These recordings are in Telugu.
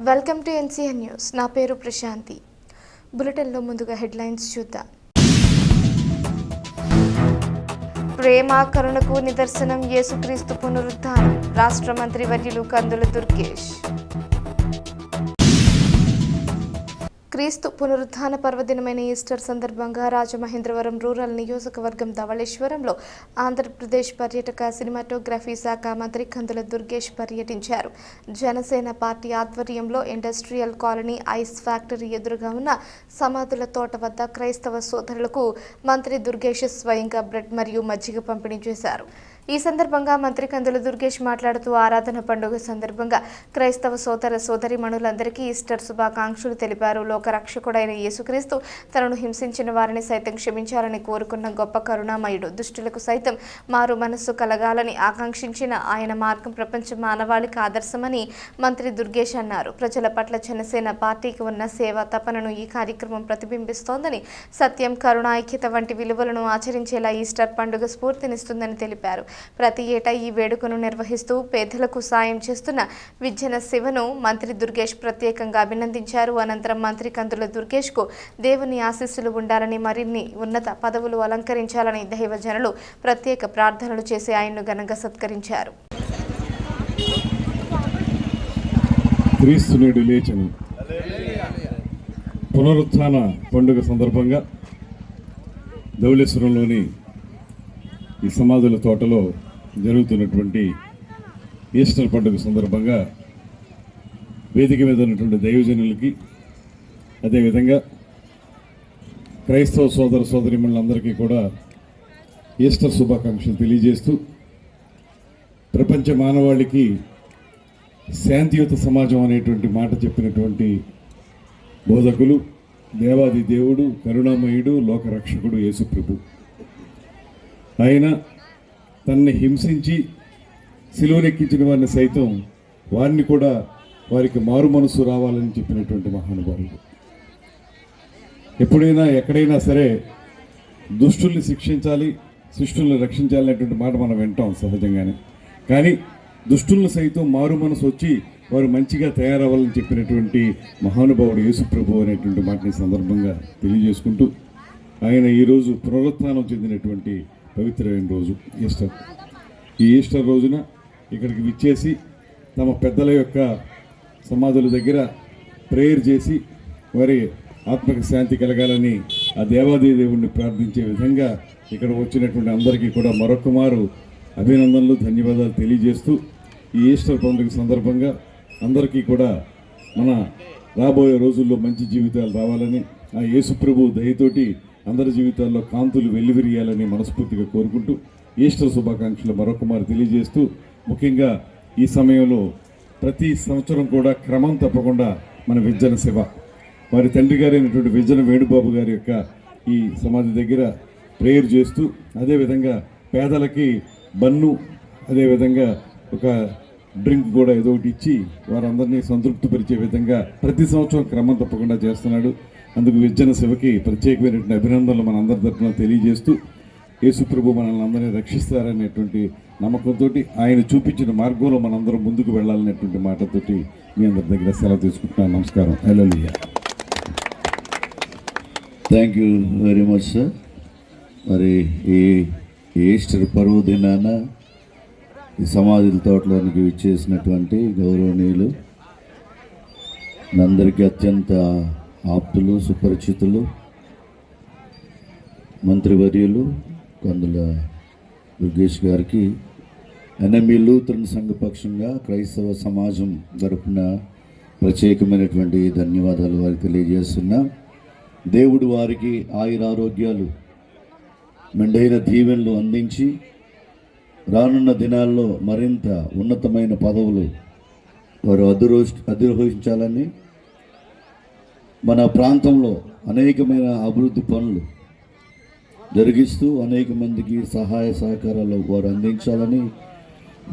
Welcome to NCN news. నా పేరు ప్రశాంతి. బులెటిన్లో ముందుగా హెడ్లైన్స్ చూద్దాం. ప్రేమ కరుణకు నిదర్శనం యేసుక్రీస్తు పునరుద్ధానం. రాష్ట్ర మంత్రి వర్యులు కందుల దుర్గేష్. క్రీస్తు పునరుద్ధాన పర్వదినమైన ఈస్టర్ సందర్భంగా రాజమహేంద్రవరం రూరల్ నియోజకవర్గం ధవళేశ్వరంలో ఆంధ్రప్రదేశ్ పర్యాటక సినిమాటోగ్రఫీ శాఖ మంత్రి కందుల దుర్గేష్ పర్యటించారు. జనసేన పార్టీ ఆధ్వర్యంలో ఇండస్ట్రియల్ కాలనీ ఐస్ ఫ్యాక్టరీ ఎదురుగా ఉన్న సమాధుల తోట వద్ద క్రైస్తవ సోదరులకు మంత్రి దుర్గేష్ స్వయంగా బ్రెడ్ మరియు మజ్జిగ పంపిణీ చేశారు. ఈ సందర్భంగా మంత్రి కందుల దుర్గేష్ మాట్లాడుతూ ఆరాధన పండుగ సందర్భంగా క్రైస్తవ సోదర సోదరీమణులందరికీ ఈస్టర్ శుభాకాంక్షలు తెలిపారు. లోకరక్షకుడైన యేసుక్రీస్తు తనను హింసించిన వారిని సైతం క్షమించాలని కోరుకున్న గొప్ప కరుణామయుడు. దుష్టులకు సైతం మారు మనస్సు కలగాలని ఆకాంక్షించిన ఆయన మార్గం ప్రపంచ మానవాళికి ఆదర్శమని మంత్రి దుర్గేష్ అన్నారు. ప్రజల పట్ల జనసేన పార్టీకి ఉన్న సేవా తపనను ఈ కార్యక్రమం ప్రతిబింబిస్తోందని, సత్యం, కరుణ, ఐక్యత వంటి విలువలను ఆచరించేలా ఈస్టర్ పండుగ స్ఫూర్తినిస్తుందని తెలిపారు. ప్రతి ఏటా ఈ వేడుకను నిర్వహిస్తూ పేదలకు సాయం చేస్తున్న విజ్జన శివను మంత్రి దుర్గేష్ ప్రత్యేకంగా అభినందించారు. అనంతరం మంత్రి కందుల దుర్గేష్కు దేవుని ఆశీస్సులు ఉండాలని, మరిన్ని ఉన్నత పదవులు అలంకరించాలని దైవజనులు ప్రత్యేక ప్రార్థనలు చేసి ఆయన్ను ఘనంగా సత్కరించారు. క్రీస్తునేడు లేచెను పునరుత్థాన పండుగ సందర్భంగా ధవళేశ్వరంలోని ఈ సమాధుల తోటలో జరుగుతున్నటువంటి ఈస్టర్ పండుగ సందర్భంగా వేదిక మీద ఉన్నటువంటి దైవజనులకి, అదేవిధంగా క్రైస్తవ సోదర సోదరీమణులందరికీ కూడా ఈస్టర్ శుభాకాంక్షలు తెలియజేస్తూ, ప్రపంచ మానవాళికి శాంతియుత సమాజం అనేటువంటి మాట చెప్పినటువంటి బోధకులు, దేవాది దేవుడు, కరుణామయుడు, లోకరక్షకుడు యేసుప్రభు. ఆయన తనని హింసించి సిలువనెక్కించిన వారిని సైతం వారిని కూడా వారికి మారు మనసు రావాలని చెప్పినటువంటి మహానుభావుడు. ఎప్పుడైనా ఎక్కడైనా సరే దుష్టుల్ని శిక్షించాలి, శిష్టుల్ని రక్షించాలనేటువంటి మాట మనం వింటాం సహజంగానే. కానీ దుష్టులను సైతం మారు మనసు వచ్చి వారు మంచిగా తయారవ్వాలని చెప్పినటువంటి మహానుభావుడు యేసుప్రభు అనేటువంటి మాటని సందర్భంగా తెలియజేసుకుంటూ, ఆయన ఈరోజు పునరుత్థానం చెందినటువంటి పవిత్రమైన రోజు ఈస్టర్. ఈ ఈస్టర్ రోజున ఇక్కడికి విచ్చేసి తమ పెద్దల యొక్క సమాధుల దగ్గర ప్రేయర్ చేసి వారి ఆత్మక శాంతి కలగాలని ఆ దేవాది దేవుణ్ణి ప్రార్థించే విధంగా ఇక్కడ వచ్చినటువంటి అందరికీ కూడా మరొకమారు అభినందనలు, ధన్యవాదాలు తెలియజేస్తూ, ఈ ఈస్టర్ పండుగ సందర్భంగా అందరికీ కూడా మన రాబోయే రోజుల్లో మంచి జీవితాలు రావాలని, ఆ యేసుప్రభు దయతోటి అందరి జీవితాల్లో కాంతులు వెల్లివిరియాలని మనస్ఫూర్తిగా కోరుకుంటూ ఈస్టర్ శుభాకాంక్షలు మరొకమారు తెలియజేస్తూ, ముఖ్యంగా ఈ సమయంలో ప్రతి సంవత్సరం కూడా క్రమం తప్పకుండా మన విజ్జన శివ వారి తండ్రి గారైనటువంటి విజ్జన వేణుబాబు గారి యొక్క ఈ సమాధి దగ్గర ప్రేయర్ చేస్తూ, అదేవిధంగా పేదలకి బన్ను, అదేవిధంగా ఒక డ్రింక్ కూడా ఏదో ఒకటి ఇచ్చి వారందరినీ సంతృప్తిపరిచే విధంగా ప్రతి సంవత్సరం క్రమం తప్పకుండా చేస్తున్నాడు. అందుకు విజ్జన శివకి ప్రత్యేకమైనటువంటి అభినందనలు మన అందరి తరఫున తెలియజేస్తూ, యేసుప్రభు మనల్ని అందరినీ రక్షిస్తారనేటువంటి నమ్మకంతో ఆయన చూపించిన మార్గంలో మనందరం ముందుకు వెళ్ళాలనేటువంటి మాటతోటి మీ అందరి దగ్గర సెలవు తీసుకుంటున్నాను. నమస్కారం. Hallelujah. Thank you very much sir. మరి ఈ ఈస్టర్ పర్వదినాన ఈ సమాధుల తోటలోనికి విచ్చేసినటువంటి గౌరవనీయులు, అందరికీ అత్యంత ఆప్తులు, సుపరిచితులు, మంత్రివర్యులు కందుల దుర్గేష్ గారికి ఎన్ఎంఈ లూథరన్ సంఘపక్షంగా క్రైస్తవ సమాజం తరపున ప్రత్యేకమైనటువంటి ధన్యవాదాలు వారికి తెలియజేస్తున్నా. దేవుడు వారికి ఆయురారోగ్యాలు, మెండైన దీవెనలు అందించి రానున్న దినాల్లో మరింత ఉన్నతమైన పదవులు వారు అధిరోహించాలని, మన ప్రాంతంలో అనేకమైన అభివృద్ధి పనులు జరిగిస్తూ అనేక మందికి సహాయ సహకారాలు వారు అందించాలని,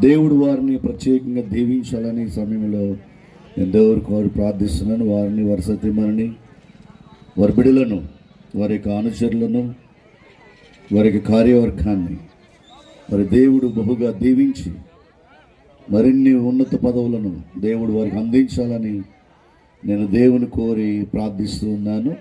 దేవుడు వారిని ప్రత్యేకంగా దీవించాలని సమయంలో నేను దేవుడికి వారు ప్రార్థిస్తున్నాను. వారిని, వారి సతీమణిని, వారి బిడ్డలను, వారి యొక్క అనుచరులను, వారి యొక్క కార్యవర్గాన్ని మరి దేవుడు బహుగా దీవించి మరిన్ని ఉన్నత పదవులను దేవుడు వారికి అందించాలని నేను దేవుని కోరి ప్రార్థిస్తూ ఉన్నాను.